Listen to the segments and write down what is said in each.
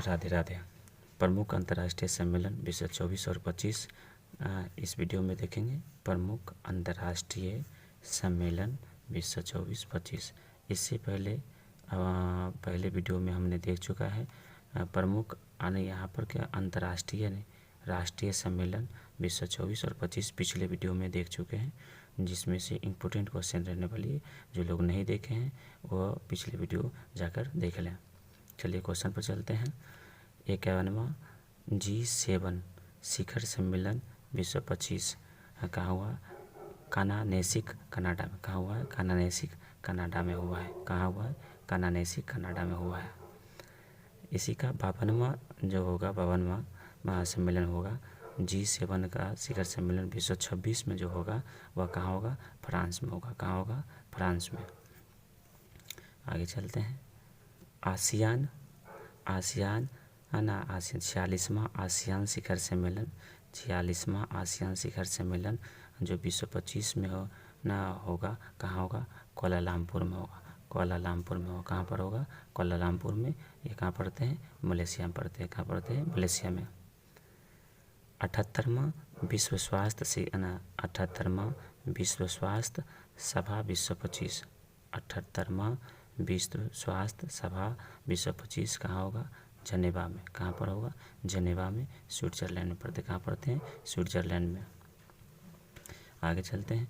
राधे राधे। प्रमुख अंतर्राष्ट्रीय सम्मेलन विश्व 24 और 25 इस वीडियो में देखेंगे। प्रमुख अंतर्राष्ट्रीय सम्मेलन विश्व 24-25। इससे पहले वीडियो में हमने देख चुका है प्रमुख आने यहाँ पर क्या अंतर्राष्ट्रीय ने राष्ट्रीय सम्मेलन विश्व 24 और 25 पिछले वीडियो में देख चुके हैं, जिसमें से इम्पोर्टेंट क्वेश्चन रहने वाली है। जो लोग नहीं देखे हैं वो पिछले वीडियो जाकर देख लें। चलिए क्वेश्चन पर चलते हैं। 51वां G7 शिखर सम्मेलन विश्व 25 कहाँ हुआ? कानानेसिक कनाडा में। कहाँ हुआ है? कानानेसिक कनाडा में हुआ है। कहाँ हुआ है? कानानेसिक कनाडा में हुआ है। इसी का 52वां महासम्मेलन होगा। G7 का शिखर सम्मेलन विश्व 26 में जो होगा वह कहाँ होगा? फ्रांस में होगा। कहाँ होगा? फ्रांस में। आगे चलते हैं। आसियान 46वां आसियान शिखर सम्मेलन 46वां आसियान शिखर सम्मेलन जो विश्व 25 में होगा कहाँ होगा? कोलालमपुर में होगा। कोलालमपुर में होगा। कहाँ पर होगा? कोलालमपुर में। ये कहाँ पढ़ते हैं? मलेशिया में पढ़ते हैं। कहाँ पढ़ते हैं? मलेशिया में। 78वां विश्व स्वास्थ्य सभा विश्व 25। 78वां विश्व स्वास्थ्य सभा विश्व 25 कहाँ होगा? जनेवा में। कहाँ पर होगा? जनेवा में, स्विट्जरलैंड में पढ़ते। कहाँ पढ़ते हैं? स्विट्जरलैंड में। आगे चलते हैं।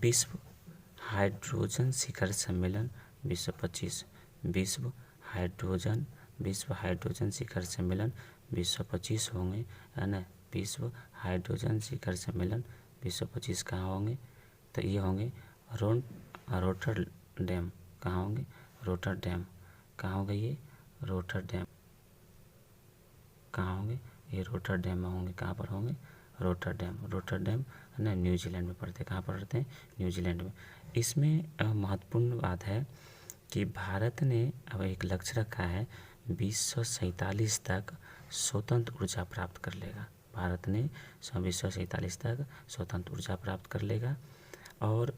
विश्व हाइड्रोजन शिखर सम्मेलन विश्व 25। विश्व हाइड्रोजन शिखर सम्मेलन विश्व 25 होंगे, है ना। विश्व हाइड्रोजन शिखर सम्मेलन विश्व 25 कहाँ होंगे? तो ये होंगे रोटरडैम। कहाँ होंगे? रोटरडैम। कहाँ होंगे ये? रोटरडैम। कहाँ होंगे? ये रोटरडैम में होंगे। कहाँ पर होंगे? रोटरडैम है ना, न्यूजीलैंड में पढ़ते। कहाँ पढ़ते हैं? न्यूजीलैंड में। इसमें महत्वपूर्ण बात है कि भारत ने अब एक लक्ष्य रखा है 2047 तक स्वतंत्र ऊर्जा प्राप्त कर लेगा। भारत ने 2047 तक स्वतंत्र ऊर्जा प्राप्त कर लेगा और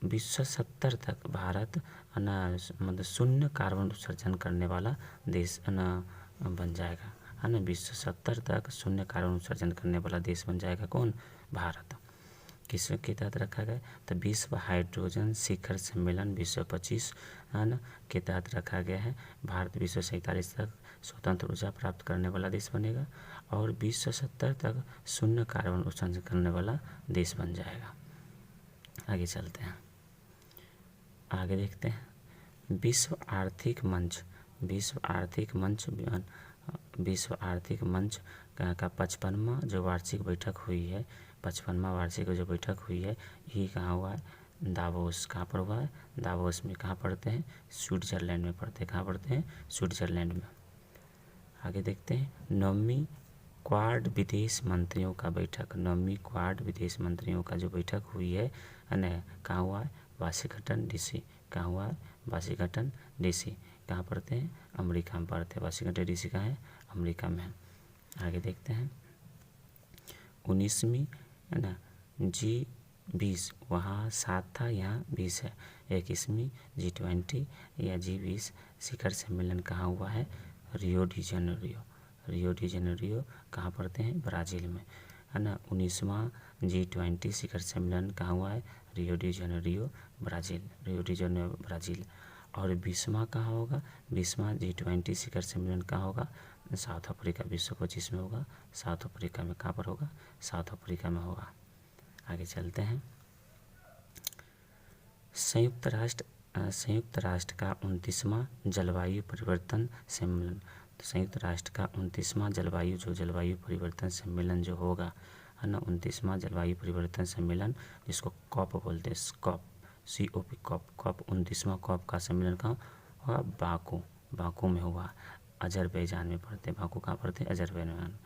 2070 तक भारत मतलब शून्य कार्बन उत्सर्जन करने वाला देश बन जाएगा, है ना। 2070 तक शून्य कार्बन उत्सर्जन करने वाला देश बन जाएगा। कौन? भारत। किसके तहत रखा गया? तो विश्व हाइड्रोजन शिखर सम्मेलन विश्व 25 है ना के तहत रखा गया है। भारत 2047 तक स्वतंत्र ऊर्जा प्राप्त करने वाला देश बनेगा और 2070 तक शून्य कार्बन उत्सर्जन करने वाला देश बन जाएगा। आगे चलते हैं। आगे देखते हैं। विश्व आर्थिक मंच का 55वां जो वार्षिक बैठक हुई है, 55वां वार्षिक जो बैठक हुई है, ये कहाँ हुआ है? दावोस। कहाँ पर हुआ है? दावोस में। कहाँ पढ़ते हैं? स्विट्जरलैंड में पढ़ते हैं। कहाँ पढ़ते हैं? स्विट्जरलैंड में। आगे देखते हैं। 9वीं क्वाड विदेश मंत्रियों का बैठक। 9वीं क्वाड विदेश मंत्रियों का जो बैठक हुई है ना, कहाँ हुआ है? Washington DC। कहाँ हुआ है? Washington DC। कहाँ पढ़ते हैं? अमेरिका में पढ़ते हैं। वाशिंगटन DC कहाँ है? अमेरिका में है। आगे देखते हैं। 19वीं है ना G20 वहाँ 7 था, यहाँ 20 है। 21वीं G20 या G20 शिखर सम्मेलन कहाँ हुआ है? Rio de Janeiro. कहाँ पढ़ते हैं? ब्राज़ील में, है ना। 19वां G20 शिखर सम्मेलन कहाँ हुआ है? Rio de Janeiro, Brazil. और 20वां कहाँ होगा? 20वां G20 शिखर सम्मेलन कहाँ होगा? साउथ अफ्रीका विश्व 25 में होगा। साउथ अफ्रीका में। कहाँ पर होगा? साउथ अफ्रीका में होगा। आगे चलते हैं। संयुक्त राष्ट्र का 29वां जलवायु परिवर्तन सम्मेलन। तो संयुक्त राष्ट्र का 29वां जलवायु परिवर्तन सम्मेलन जो होगा, है ना, 29वां जलवायु परिवर्तन सम्मेलन जिसको कॉप बोलते हैं, COP 29वां कॉप का सम्मेलन कहाँ होगा? बाकू में होगा। अजरबैजान में पढ़ते हैं। बाकू कहाँ पढ़ते हैं? अजरबैजान।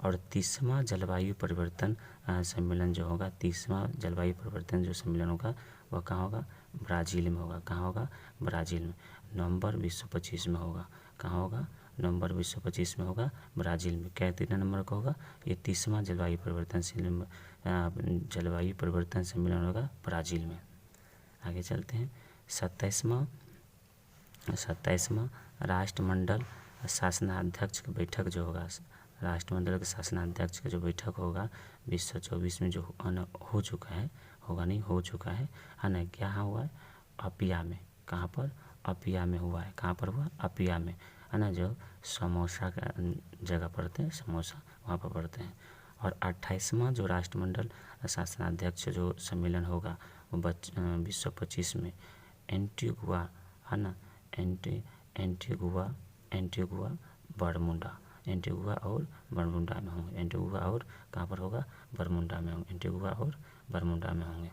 और 30वां जलवायु परिवर्तन सम्मेलन जो होगा, 30वां जलवायु परिवर्तन जो सम्मेलन होगा वह कहाँ होगा? ब्राज़ील में होगा। कहाँ होगा? ब्राज़ील में। नवंबर विश्व 25 में होगा। कहाँ होगा? नवंबर विश्व 25 में होगा, ब्राज़ील में। कितने नंबर का होगा? ये 30वां जलवायु परिवर्तन सम्मेलन होगा ब्राज़ील में। आगे चलते हैं। 27वां राष्ट्रमंडल शासनाध्यक्ष की बैठक जो होगा, राष्ट्रमंडल के शासनाध्यक्ष का जो बैठक होगा 2024 में जो हो चुका है, होगा नहीं, हो चुका है ना। क्या हुआ है? अपिया में। कहाँ पर? अपिया में हुआ है। कहाँ पर हुआ? अपिया में, है ना। जो समोसा का जगह पड़ते हैं, समोसा वहाँ पर पड़ते हैं। और 28वां जो राष्ट्रमंडल शासनाध्यक्ष जो सम्मेलन होगा वो 2025 में एंटीगुआ, है ना, एंटीगुआ बरमूडा, एंटीगुआ और बरमूडा में होंगे। एंटीगुआ और कहाँ पर होगा? बरमूडा में होंगे। एंटीगुआ और बरमूडा में होंगे।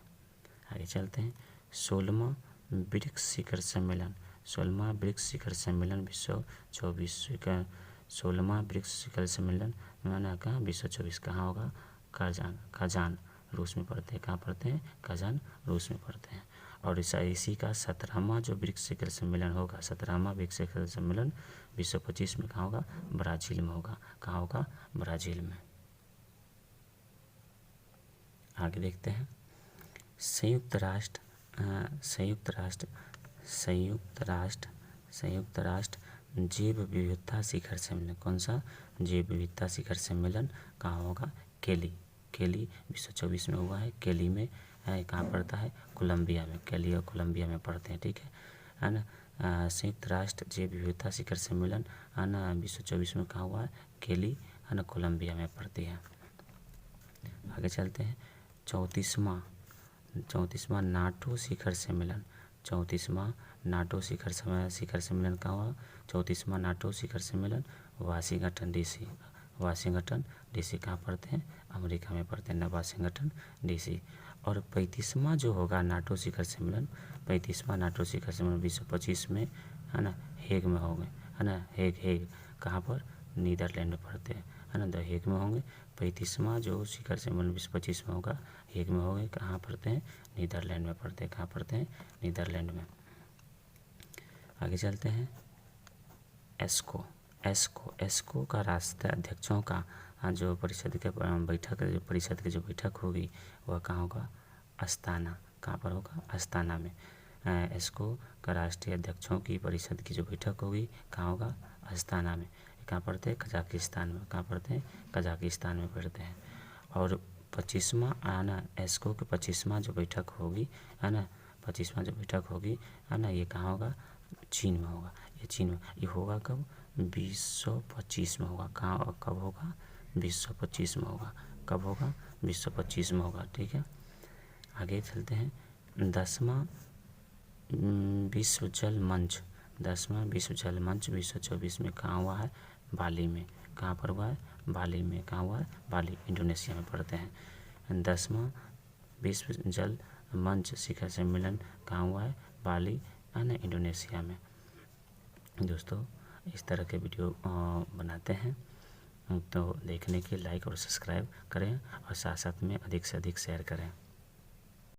आगे चलते हैं। 16वां ब्रिक्स शिखर सम्मेलन, 16वां ब्रिक्स शिखर सम्मेलन 2024 का 16वां ब्रिक्स शिखर सम्मेलन माना कहाँ? 2024 कहाँ होगा? कजान रूस में पड़ते हैं। कहाँ पड़ते हैं? कजान रूस में पड़ते हैं। और इसी का 17वां जो ब्रिक्स शिखर सम्मेलन होगा, 17वां ब्रिक्स शिखर सम्मेलन 2025 में कहाँ होगा? ब्राज़ील में होगा। कहाँ होगा? ब्राज़ील में। आगे देखते हैं। संयुक्त राष्ट्र जैव विविधता शिखर सम्मेलन, कौन सा? जैव विविधता शिखर सम्मेलन कहाँ होगा? केली 2024 में हुआ है। केली में है। कहाँ पड़ता है? कोलंबिया में। केली और कोलंबिया में पड़ते हैं, ठीक है ना। संयुक्त राष्ट्र जैव विविधता शिखर सम्मेलन, है ना, 2024 में कहाँ हुआ है? केली, है ना, कोलंबिया में पड़ती है। आगे चलते हैं। 34वां नाटो शिखर सम्मेलन, 34वां नाटो शिखर सम्मेलन कहाँ हुआ? 34वां नाटो शिखर सम्मेलन वाशिंगटन डीसी कहाँ पड़ते हैं? अमेरिका में पड़ते हैं ना, वाशिंगटन डीसी। और 35वां जो होगा नाटो शिखर सम्मेलन, 35वां नाटो शिखर सम्मेलन 2025 में, है ना, हेग में होंगे, है ना। हेग कहाँ पर? नीदरलैंड में पड़ते हैं, है ना, द हेग में होंगे। 35वां जो शिखर सम्मेलन 2025 में होगा हेग में होंगे। कहाँ पड़ते हैं? नीदरलैंड में पड़ते हैं। कहाँ पड़ते हैं? नीदरलैंड में। आगे चलते हैं। एस्को का राष्ट्रीय अध्यक्षों का जो परिषद की बैठक होगी वह कहाँ होगा? अस्ताना। कहाँ पर होगा? अस्ताना में। एस्को का राष्ट्रीय अध्यक्षों की परिषद की जो बैठक होगी कहाँ होगा? अस्ताना में। कहाँ पढ़ते हैं? कजाकिस्तान में। कहाँ पढ़ते हैं? कजाकिस्तान में पढ़ते हैं। और 25वां, है ना, एस्को के 25वां जो बैठक होगी, है ना, 25वां जो बैठक होगी, है ना, ये कहाँ होगा? चीन में होगा। ये चीन में, ये होगा कब? 2025 में होगा। कहाँ, कब होगा? 2025 में होगा। कब होगा? 2025 में होगा, ठीक है। आगे चलते हैं। 10वां विश्व जल मंच 2024 में कहाँ हुआ है? बाली में। कहाँ पर हुआ है? बाली में। कहाँ हुआ है? बाली, इंडोनेशिया में पड़ते हैं। 10वां विश्व जल मंच शिखर सम्मेलन कहाँ हुआ है? बाली, है ना, इंडोनेशिया में। दोस्तों, इस तरह के वीडियो बनाते हैं, तो देखने के लाइक और सब्सक्राइब करें और साथ साथ में अधिक से अधिक शेयर करें।